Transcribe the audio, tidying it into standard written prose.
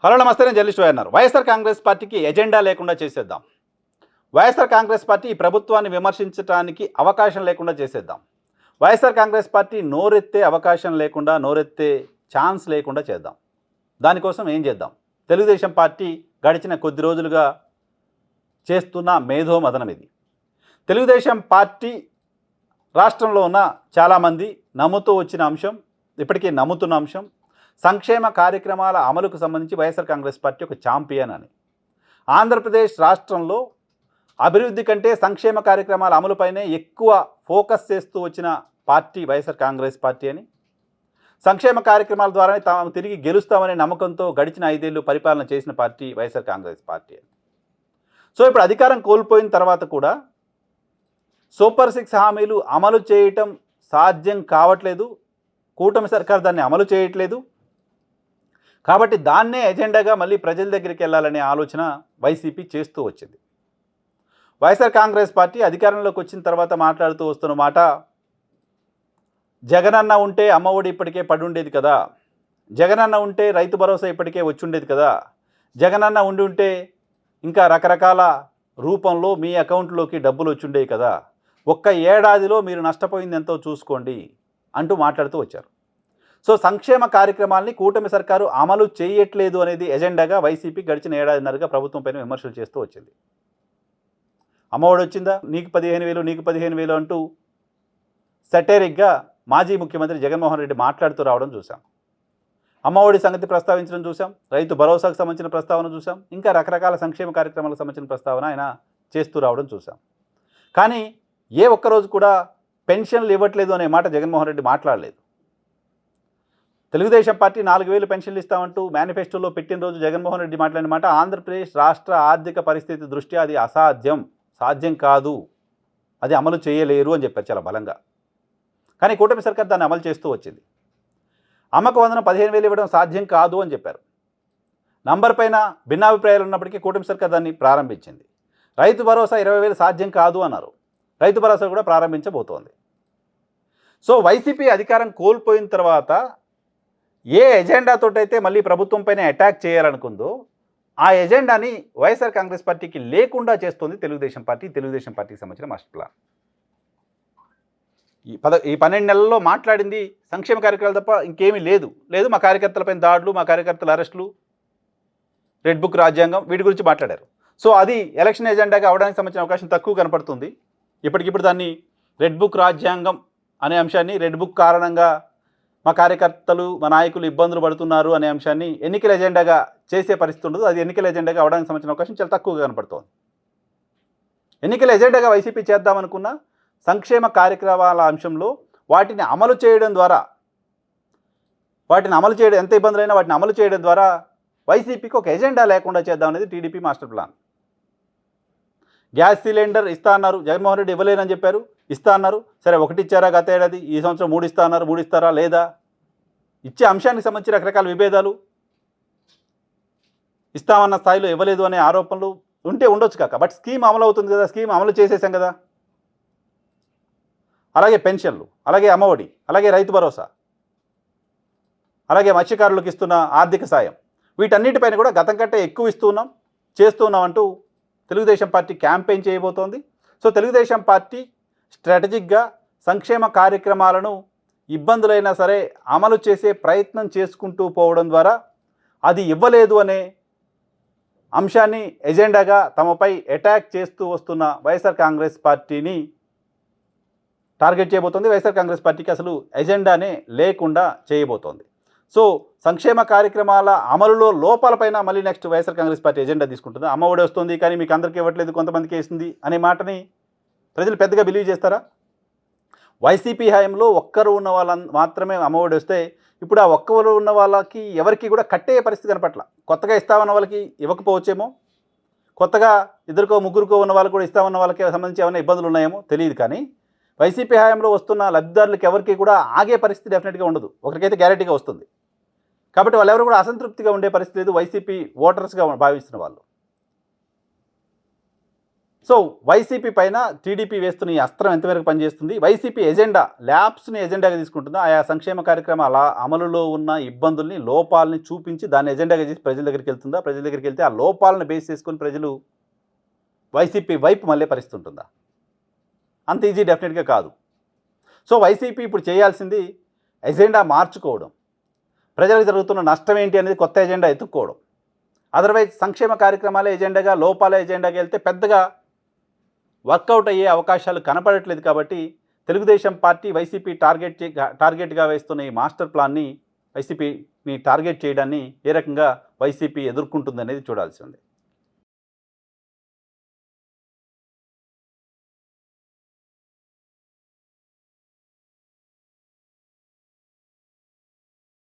Hello నమస్తే, నేను journalist అన్నారు. వైఎస్ఆర్ కాంగ్రెస్ పార్టీకి ఎజెండా లేకుండా చేసేద్దాం. వైఎస్ఆర్ కాంగ్రెస్ పార్టీ ఈ ప్రభుత్వాన్ని విమర్శించడానికి అవకాశం లేకుండా చేసేద్దాం. వైఎస్ఆర్ కాంగ్రెస్ పార్టీ నోరెత్తే అవకాశం లేకుండా, నోరెత్తే ఛాన్స్ లేకుండా చేద్దాం. దానికోసం ఏం చేద్దాం? తెలుగుదేశం పార్టీ గడిచిన కొద్ది రోజులుగా చేస్తున్న మేధోమథనం ఇది. తెలుగుదేశం పార్టీ రాష్ట్రంలో ఉన్న చాలామంది నమ్ముతూ వచ్చిన అంశం, ఇప్పటికీ నమ్ముతున్న అంశం, సంక్షేమ కార్యక్రమాల అమలుకు సంబంధించి వైఎస్ఆర్ కాంగ్రెస్ పార్టీ ఒక ఛాంపియన్ అని. ఆంధ్రప్రదేశ్ రాష్ట్రంలో అభివృద్ధి కంటే సంక్షేమ కార్యక్రమాల అమలుపైనే ఎక్కువ ఫోకస్ చేస్తూ వచ్చిన పార్టీ వైఎస్ఆర్ కాంగ్రెస్ పార్టీ అని, సంక్షేమ కార్యక్రమాల ద్వారానే తాము తిరిగి గెలుస్తామనే నమ్మకంతో గడిచిన 5 ఏళ్ళు పరిపాలన చేసిన పార్టీ వైఎస్ఆర్ కాంగ్రెస్ పార్టీ అని. సో ఇప్పుడు అధికారం కోల్పోయిన తర్వాత కూడా సూపర్ 6 హామీలు అమలు చేయటం సాధ్యం కావట్లేదు. కూటమి సర్కార్ దాన్ని అమలు చేయట్లేదు. కాబట్టి దాన్నే ఎజెండాగా మళ్ళీ ప్రజల దగ్గరికి వెళ్ళాలనే ఆలోచన వైసీపీ చేస్తూ వచ్చింది. వైఎస్ఆర్ కాంగ్రెస్ పార్టీ అధికారంలోకి వచ్చిన తర్వాత మాట్లాడుతూ వస్తున్న మాట, జగనన్న ఉంటే అమ్మఒడి ఇప్పటికే పడుండేది కదా, జగనన్న ఉంటే రైతు భరోసా ఇప్పటికే వచ్చుండేది కదా, జగనన్న ఉండి ఉంటే ఇంకా రకరకాల రూపంలో మీ అకౌంట్లోకి డబ్బులు వచ్చుండేవి కదా, ఒక్క ఏడాదిలో మీరు నష్టపోయింది ఎంతో చూసుకోండి అంటూ మాట్లాడుతూ వచ్చారు. సో సంక్షేమ కార్యక్రమాల్ని కూటమి సర్కారు అమలు చేయట్లేదు అనేది ఎజెండాగా వైసీపీ గడిచిన ఏడాదిన్నరగా ప్రభుత్వం పైన విమర్శలు చేస్తూ వచ్చింది. అమ్మఒడి వచ్చిందా, నీకు 15,000, నీకు 15,000 అంటూ సెటైరిక్గా మాజీ ముఖ్యమంత్రి జగన్మోహన్ రెడ్డి మాట్లాడుతూ రావడం చూసాం. అమ్మఒడి సంగతి ప్రస్తావించడం చూసాం, రైతు భరోసాకు సంబంధించిన ప్రస్తావన చూసాం, ఇంకా రకరకాల సంక్షేమ కార్యక్రమాలకు సంబంధించిన ప్రస్తావన ఆయన చేస్తూ రావడం చూసాం. కానీ ఏ ఒక్కరోజు కూడా పెన్షన్లు ఇవ్వట్లేదు అనే మాట జగన్మోహన్ రెడ్డి మాట్లాడలేదు. తెలుగుదేశం పార్టీ 4,000 పెన్షన్లు ఇస్తామంటూ మేనిఫెస్టోలో పెట్టిన రోజు జగన్మోహన్ రెడ్డి మాట్లాడిన మాట, ఆంధ్రప్రదేశ్ రాష్ట్ర ఆర్థిక పరిస్థితి దృష్ట్యా అది అసాధ్యం, సాధ్యం కాదు, అది అమలు చేయలేరు అని చెప్పారు చాలా బలంగా. కానీ కూటమి సర్కార్ దాన్ని అమలు చేస్తూ వచ్చింది. అమ్మకు వందనం 15,000 ఇవ్వడం సాధ్యం కాదు అని చెప్పారు. నంబర్ పైన భిన్నాభిప్రాయాలు ఉన్నప్పటికీ కూటమి సర్కార్ దాన్ని ప్రారంభించింది. రైతు భరోసా 20,000 సాధ్యం కాదు అన్నారు. రైతు భరోసా కూడా ప్రారంభించబోతోంది. సో వైసీపీ అధికారం కోల్పోయిన తర్వాత ఏ ఎజెండాతోటైతే మళ్ళీ ప్రభుత్వం పైన అటాక్ చేయాలనుకుందో ఆ ఎజెండాని వైఎస్ఆర్ కాంగ్రెస్ పార్టీకి లేకుండా చేస్తుంది తెలుగుదేశం పార్టీ, తెలుగుదేశం పార్టీకి సంబంధించిన మాస్టర్ ప్లాన్. ఈ 12 నెలల్లో మాట్లాడింది సంక్షేమ కార్యక్రమాలు తప్ప ఇంకేమీ లేదు. మా కార్యకర్తలపైన దాడులు, మా కార్యకర్తల అరెస్టులు, రెడ్ బుక్ రాజ్యాంగం, వీటి గురించి మాట్లాడారు. సో అది ఎలక్షన్ ఎజెండాగా అవడానికి సంబంధించిన అవకాశం తక్కువ కనపడుతుంది. ఇప్పటికిప్పుడు దాన్ని రెడ్ బుక్ రాజ్యాంగం అనే అంశాన్ని, రెడ్ బుక్ కారణంగా మా కార్యకర్తలు, మా నాయకులు ఇబ్బందులు పడుతున్నారు అనే అంశాన్ని ఎన్నికల ఎజెండాగా చేసే పరిస్థితి ఉండదు. అది ఎన్నికల ఎజెండాగా అవడానికి సంబంధించిన అవకాశం చాలా తక్కువగా కనపడుతోంది. ఎన్నికల ఎజెండాగా వైసీపీ చేద్దామనుకున్న సంక్షేమ కార్యక్రమాల అంశంలో వాటిని అమలు చేయడం ద్వారా, ఎంత ఇబ్బందులైనా వాటిని అమలు చేయడం ద్వారా వైసీపీకి ఒక ఎజెండా లేకుండా చేద్దామనేది TDP master plan. Gas cylinder ఇస్తా అన్నారు, జగన్మోహన్ రెడ్డి ఇవ్వలేనని చెప్పారు, ఇస్తా అన్నారు. సరే, 1 ఇచ్చారా గత ఏడాది, ఈ సంవత్సరం 3 ఇస్తా అన్నారు, 3 ఇస్తారా లేదా, ఇచ్చే అంశానికి సంబంధించి రకరకాల విభేదాలు, ఇస్తామన్న స్థాయిలో ఇవ్వలేదు అనే ఆరోపణలు ఉంటే ఉండొచ్చు కాక, బట్ స్కీమ్ అమలు అవుతుంది కదా, స్కీమ్ అమలు చేసేసాం కదా. అలాగే పెన్షన్లు, అలాగే అమ్మఒడి, అలాగే రైతు భరోసా, అలాగే మత్స్యకారులకు ఇస్తున్న ఆర్థిక సాయం, వీటన్నిటిపైన కూడా గతం కంటే ఎక్కువ చేస్తున్నాం అంటూ తెలుగుదేశం పార్టీ క్యాంపెయిన్ చేయబోతోంది. సో తెలుగుదేశం పార్టీ స్ట్రాటజిక్గా సంక్షేమ కార్యక్రమాలను ఇబ్బందులైనా సరే అమలు చేసే ప్రయత్నం చేసుకుంటూ పోవడం ద్వారా అది ఇవ్వలేదు అనే అంశాన్ని ఎజెండాగా తమపై అటాక్ చేస్తూ వస్తున్న వైఎస్ఆర్ కాంగ్రెస్ పార్టీని టార్గెట్ చేయబోతోంది. వైఎస్ఆర్ కాంగ్రెస్ పార్టీకి అసలు ఎజెండానే లేకుండా చేయబోతోంది. సో సంక్షేమ కార్యక్రమాల అమలులో లోపాలపైన మళ్ళీ next YSR Congress party agenda తీసుకుంటుంది. అమ్మఒడి వస్తుంది కానీ మీకు అందరికీ ఇవ్వట్లేదు, కొంతమందికి వేస్తుంది అనే మాటని ప్రజలు పెద్దగా బిలీవ్ చేస్తారా? వైసీపీ హయాంలో ఒక్కరు ఉన్న వాళ్ళ మాత్రమే అమ్మఒడి వస్తే ఇప్పుడు ఆ ఒక్కరు ఉన్న వాళ్ళకి ఎవరికి కూడా కట్టే పరిస్థితి కనపట్ల. కొత్తగా ఇస్తామన్న వాళ్ళకి ఇవ్వకపోవచ్చేమో, కొత్తగా 2కో 3కో ఉన్న వాళ్ళకి కూడా ఇస్తామన్న వాళ్ళకి సంబంధించి ఏమైనా ఇబ్బందులు ఉన్నాయేమో తెలియదు. కానీ వైసీపీ హయాంలో వస్తున్న లబ్ధిదారులకు ఎవరికి కూడా ఆగే పరిస్థితి డెఫినెట్గా ఉండదు, ఒకరికైతే గ్యారెంటీగా వస్తుంది. కాబట్టి వాళ్ళెవరు కూడా అసంతృప్తిగా ఉండే పరిస్థితి లేదు వైసీపీ ఓటర్స్గా భావిస్తున్న వాళ్ళు. సో వైసీపీ పైన టీడీపీ వేస్తున్న ఈ అస్త్రం ఎంతవరకు పనిచేస్తుంది? వైసీపీ ఎజెండా ల్యాబ్స్ని ఎజెండాగా తీసుకుంటుందా? ఆయా సంక్షేమ కార్యక్రమాల అమలులో ఉన్న ఇబ్బందుల్ని, లోపాలని చూపించి దాన్ని ఎజెండాగా చేసి ప్రజల దగ్గరికి వెళ్తుందా? ప్రజల దగ్గరికి వెళ్తే ఆ లోపాలను బేస్ చేసుకొని ప్రజలు వైసీపీ వైపు మళ్ళీ పరిస్తుంటుందా? అంత ఈజీ డెఫినెట్గా కాదు. సో వైసీపీ ఇప్పుడు చేయాల్సింది ఎజెండా మార్చుకోవడం, ప్రజలకు జరుగుతున్న నష్టం ఏంటి అనేది కొత్త ఎజెండా ఎత్తుక్కోవడం. అదర్వైజ్ సంక్షేమ కార్యక్రమాలే ఎజెండాగా, లోపాల ఎజెండాగా వెళ్తే పెద్దగా వర్కౌట్ అయ్యే అవకాశాలు కనపడట్లేదు. కాబట్టి తెలుగుదేశం పార్టీ వైసీపీ టార్గెట్గా వేస్తున్న ఈ మాస్టర్ ప్లాన్ని వైసీపీని టార్గెట్ చేయడాన్ని ఏ రకంగా వైసీపీ ఎదుర్కొంటుందనేది చూడాల్సి ఉంది.